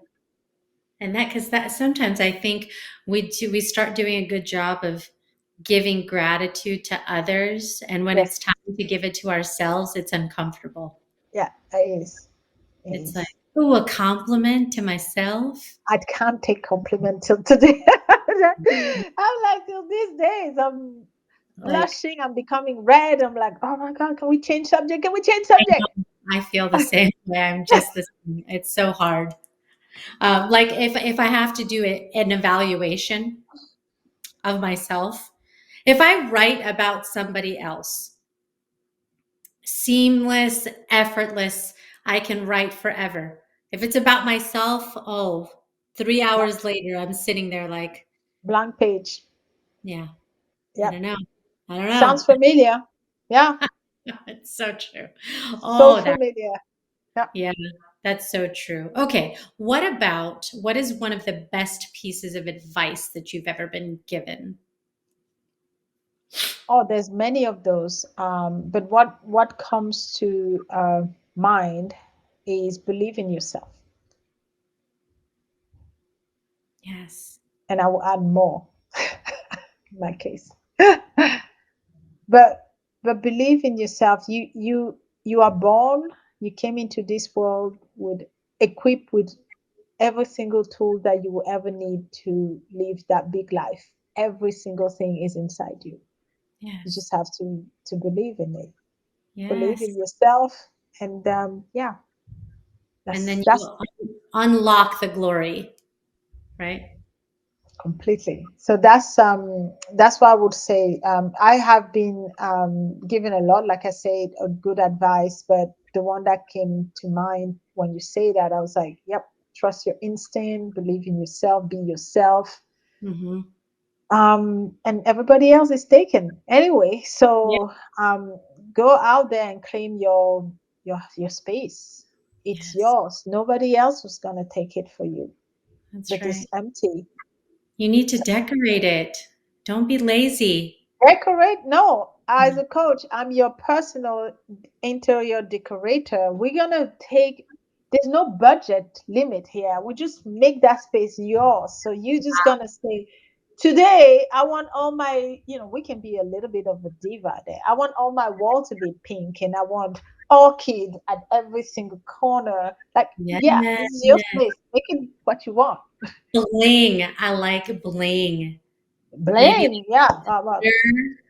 And that, because that sometimes I think we start doing a good job of giving gratitude to others. And when it's Yes, time to give it to ourselves, it's uncomfortable. yeah, it is. It It's like, is. oh, a compliment to myself. I can't take compliment till today. I'm like, till these days, I'm Like, blushing, I'm becoming red. I'm like, oh my God, can we change subject? Can we change I subject? know I feel the same way. I'm just the same. It's so hard. Like if I have to do an evaluation of myself, if I write about somebody else, seamless, effortless, I can write forever. If it's about myself, oh, 3 hours later, I'm sitting there like, Blank page. yeah, I Yep. don't know. I don't know. Sounds familiar. Yeah. It's so true. So Oh, that, familiar. Yeah. yeah, that's so true. Okay. What is one of the best pieces of advice that you've ever been given? Oh, there's many of those. But what comes to mind is believe in yourself. Yes. And I will add more in my case. but but believe in yourself. You are born, you came into this world with equipped with every single tool that you will ever need to live that big life. Every single thing is inside you. You Yes. just have to believe in it. Believe in Yes. yourself, and yeah, And that's then that's you unlock the glory, right? completely. So that's what I would say. I have been given a lot, like I said, of good advice, but the one that came to mind when you say that, I was like, yep, trust your instinct, believe in yourself, be yourself. Mm-hmm. And everybody else is taken anyway. Yeah. So um, go out there and claim your space. It's Yes. yours. Nobody else was gonna take it for you, That's but it's right. empty. You need to decorate it. Don't be lazy. Decorate? No. As Yeah. a coach, I'm your personal interior decorator. We're gonna take, there's no budget limit here. We just make that space yours. So you just gonna say, today I want all my, we can be a little bit of a diva there. I want all my wall to be pink and I want orchid at every single corner. Like, yeah, Yes. this is your space. Make it what you want. Bling. I like bling. Maybe Bling, yeah. Well, like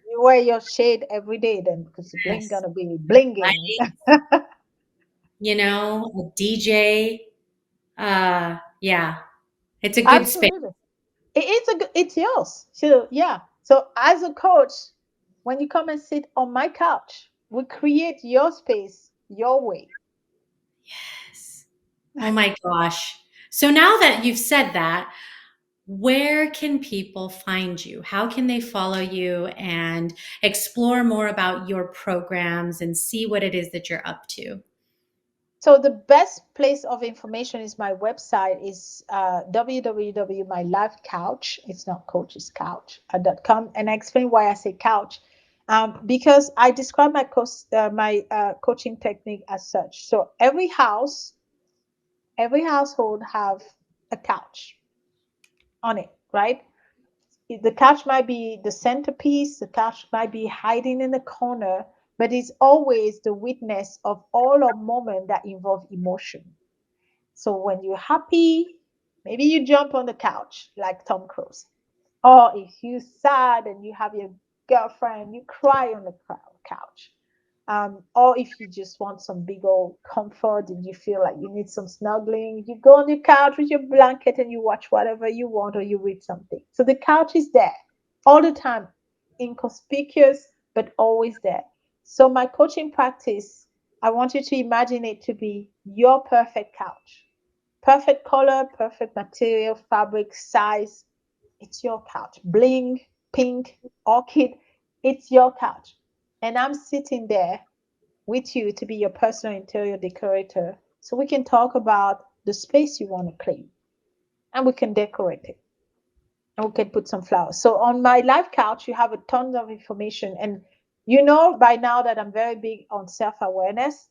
you wear your shade every day then because the bling yes, gonna be blinging. right? A DJ. Yeah, it's a good space. Absolutely. It's yours. So yeah. So as a coach, when you come and sit on my couch, we create your space your way. Yes. Oh my gosh. So now that you've said that, where can people find you? How can they follow you and explore more about your programs and see what it is that you're up to? So the best place of information is my website is www.mylifecouch. It's not coach's couch .com. And I explain why I say couch. Because I describe my coaching technique as such. So every household have a couch on it, right? The couch might be the centerpiece, the couch might be hiding in the corner, but it's always the witness of all of moments that involve emotion. So when you're happy, maybe you jump on the couch like Tom Cruise. Or if you're sad and you have your girlfriend, you cry on the couch. Or if you just want some big old comfort and you feel like you need some snuggling, you go on your couch with your blanket and you watch whatever you want or you read something. So the couch is there all the time, inconspicuous, but always there. So my coaching practice, I want you to imagine it to be your perfect couch. Perfect color, perfect material, fabric, size. It's your couch. Bling, pink, orchid. It's your couch. And I'm sitting there with you to be your personal interior decorator so we can talk about the space you want to claim and we can decorate it and we can put some flowers. So on my live couch, you have a ton of information. And you know by now that I'm very big on self awareness.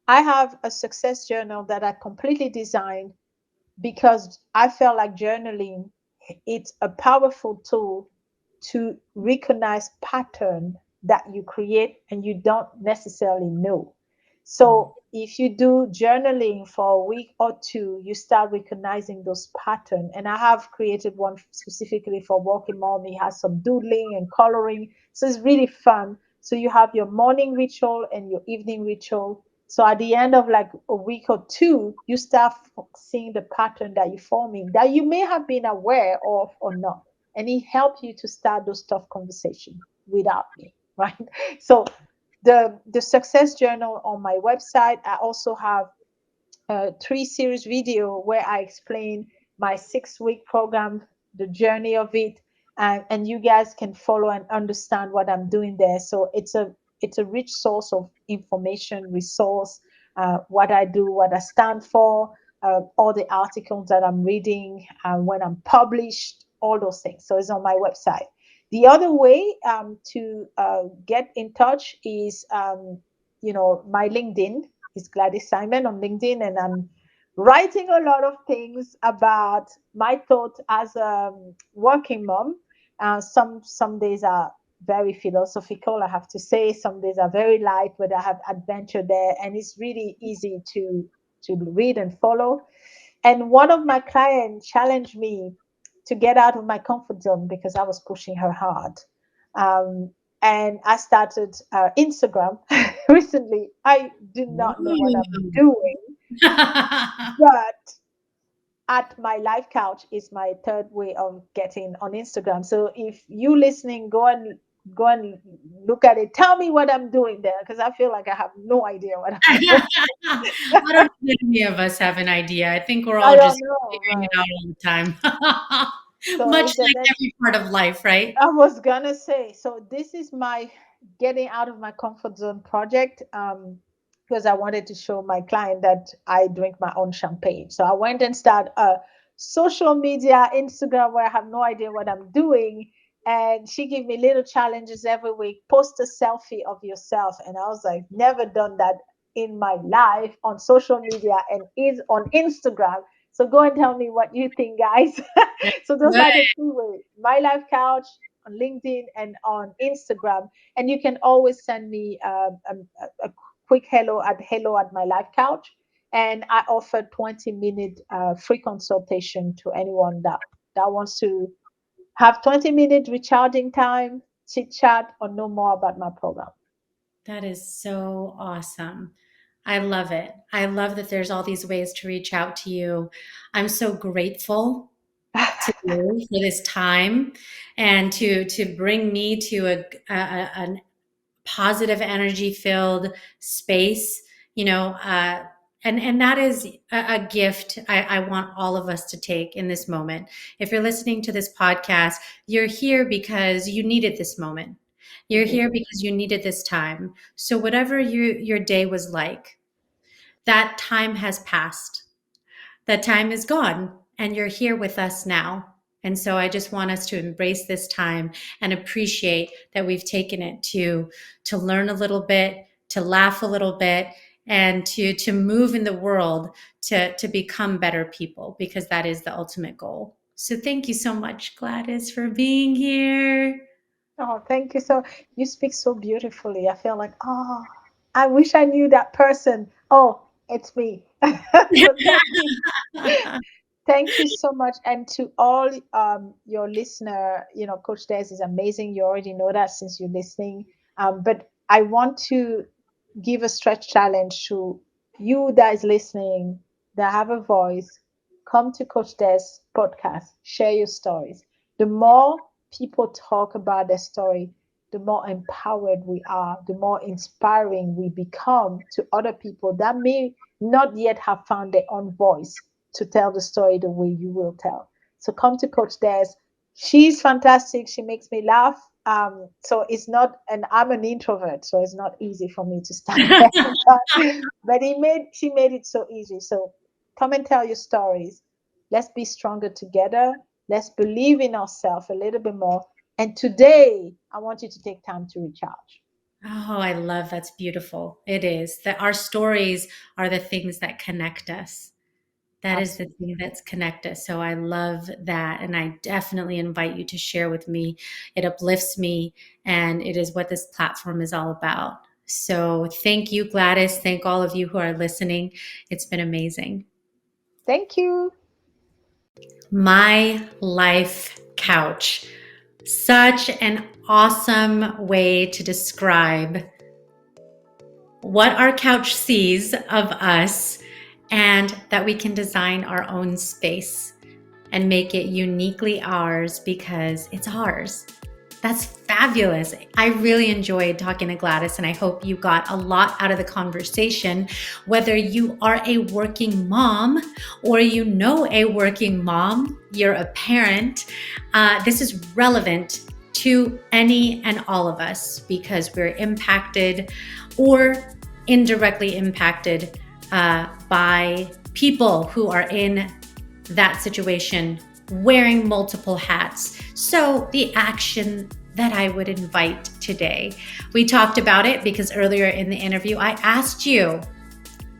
I have a success journal that I completely designed because I felt like journaling, it's a powerful tool to recognize pattern that you create and you don't necessarily know. Mm. So if you do journaling for a week or two, you start recognizing those patterns. And I have created one specifically for working mom. It has some doodling and coloring. So it's really fun. So you have your morning ritual and your evening ritual. So at the end of like a week or two, you start seeing the pattern that you're forming that you may have been aware of or not. And it helped you to start those tough conversations without me, right? So the success journal on my website. I also have a 3 series video where I explain my 6 week program, the journey of it, and you guys can follow and understand what I'm doing there. So it's a rich source of information, resource, what I do, what I stand for, all the articles that I'm reading, when I'm published, all those things. So it's on my website. The other way to get in touch is, my LinkedIn is Gladys Simon on LinkedIn, and I'm writing a lot of things about my thought as a working mom. Some days are very philosophical, I have to say. Some days are very light, but I have adventure there, and it's really easy to read and follow. And one of my clients challenged me to get out of my comfort zone because I was pushing her hard. Um, and I started Instagram recently. I do not know what I'm doing, but at my life couch is my third way of getting on Instagram. So if you listening, go and look at it. Tell me what I'm doing there, because I feel like I have no idea what I'm doing. I don't think any of us have an idea. I think we're I all don't just know, figuring it right? out all the time. So Much it's a like every part of life, right? I was gonna say, so this is my getting out of my comfort zone project, because I wanted to show my client that I drink my own champagne. So I went and started a social media Instagram where I have no idea what I'm doing. And she gave me little challenges every week. Post a selfie of yourself. And I was like, never done that in my life on social media and is on Instagram. So go and tell me what you think, guys. So those Good. are the 3 ways: my life couch on LinkedIn and on Instagram. And you can always send me a quick hello at my life couch. And I offer 20-minute free consultation to anyone that wants to have 20-minute recharging time, chit chat, or know more about my program. That is so awesome. I love it. I love that there's all these ways to reach out to you. I'm so grateful to you for this time and to bring me to a positive energy filled space, you know, and that is a gift I want all of us to take in this moment. If you're listening to this podcast, you're here because you needed this moment. You're here because you needed this time. So whatever your day was like, that time has passed. That time is gone, and you're here with us now. And so I just want us to embrace this time and appreciate that we've taken it to learn a little bit, to laugh a little bit, and to move in the world to become better people, because that is the ultimate goal. So thank you so much, Gladys, for being here. Oh, thank you. So you speak so beautifully. I feel like, oh, I wish I knew that person. Oh, it's me. So thank you so much. And to all your listener, Coach Des is amazing. You already know that since you're listening. But I want to give a stretch challenge to you that is listening, that have a voice. Come to Coach Des podcast, share your stories. The more people talk about their story, the more empowered we are, the more inspiring we become to other people that may not yet have found their own voice to tell the story the way you will tell. So come to Coach Des. She's fantastic. She makes me laugh. So it's not, and I'm an introvert, so it's not easy for me to stand there and talk. But she made it so easy. So come and tell your stories. Let's be stronger together. Let's believe in ourselves a little bit more. And today, I want you to take time to recharge. Oh, I love that's beautiful. It is that our stories are the things that connect us. That is the Absolutely. thing that's connect us. So I love that. And I definitely invite you to share with me. It uplifts me, and it is what this platform is all about. So thank you, Gladys. Thank all of you who are listening. It's been amazing. Thank you. My life couch. Such an awesome way to describe what our couch sees of us, and that we can design our own space and make it uniquely ours because it's ours. That's fabulous. I really enjoyed talking to Gladys, and I hope you got a lot out of the conversation. Whether you are a working mom or you know a working mom, you're a parent, this is relevant to any and all of us because we're impacted or indirectly impacted by people who are in that situation wearing multiple hats. So the action that I would invite today, we talked about it because earlier in the interview, I asked you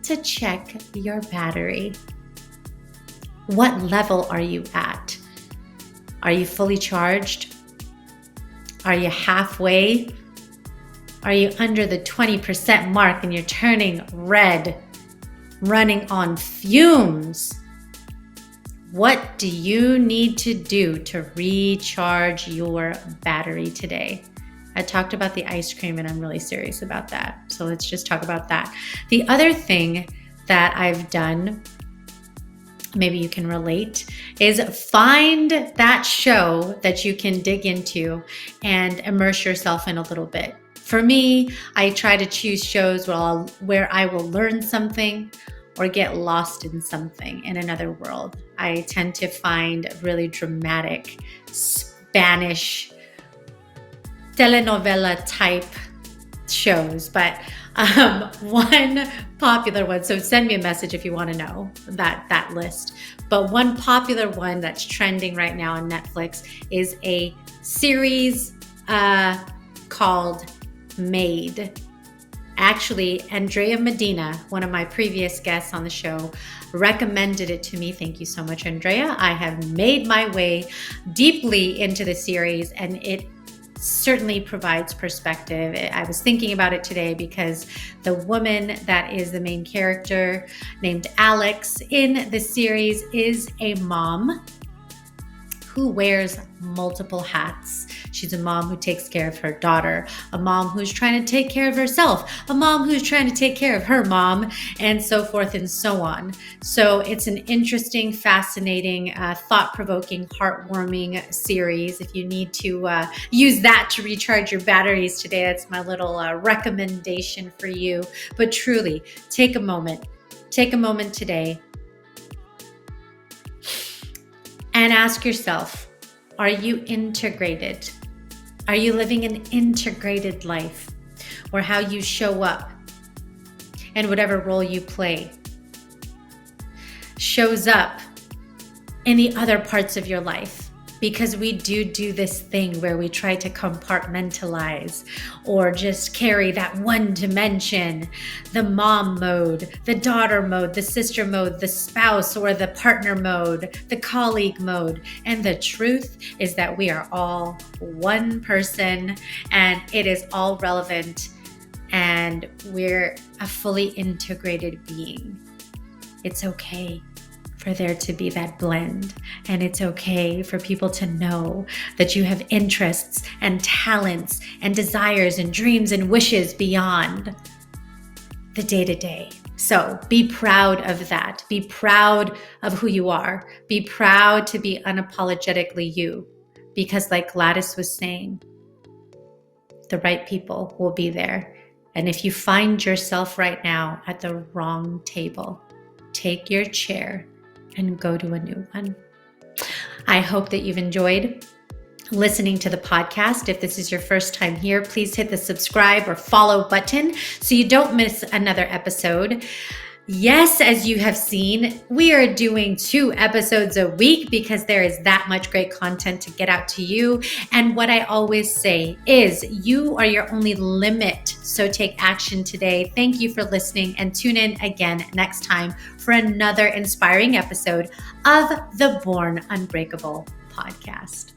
to check your battery. What level are you at? Are you fully charged? Are you halfway? Are you under the 20% mark and you're turning red, running on fumes? What do you need to do to recharge your battery today? I talked about the ice cream and I'm really serious about that. So let's just talk about that. The other thing that I've done, maybe you can relate, is find that show that you can dig into and immerse yourself in a little bit. For me, I try to choose shows where I will learn something or get lost in something in another world. I tend to find really dramatic Spanish telenovela type shows, but one popular one, so send me a message if you want to know that list. But one popular one that's trending right now on Netflix is a series called Made. Actually, Andrea Medina, one of my previous guests on the show, recommended it to me. Thank you so much, Andrea. I have made my way deeply into the series and it certainly provides perspective. I was thinking about it today because the woman that is the main character, named Alex, in the series is a mom who wears multiple hats. She's a mom who takes care of her daughter, a mom who's trying to take care of herself, a mom who's trying to take care of her mom, and so forth and so on. So it's an interesting, fascinating, thought-provoking, heartwarming series. If you need to use that to recharge your batteries today, that's my little recommendation for you. But truly, take a moment today and ask yourself, are you integrated? Are you living an integrated life where how you show up and whatever role you play shows up in the other parts of your life? Because we do this thing where we try to compartmentalize or just carry that one dimension, the mom mode, the daughter mode, the sister mode, the spouse or the partner mode, the colleague mode. And the truth is that we are all one person and it is all relevant and we're a fully integrated being. It's okay for there to be that blend. And it's okay for people to know that you have interests and talents and desires and dreams and wishes beyond the day-to-day. So be proud of that. Be proud of who you are. Be proud to be unapologetically you. Because like Gladys was saying, the right people will be there. And if you find yourself right now at the wrong table, take your chair and go to a new one. I hope that you've enjoyed listening to the podcast. If this is your first time here, please hit the subscribe or follow button so you don't miss another episode. Yes, as you have seen, we are doing 2 episodes a week because there is that much great content to get out to you. And what I always say is you are your only limit. So take action today. Thank you for listening and tune in again next time for another inspiring episode of the Born Unbreakable podcast.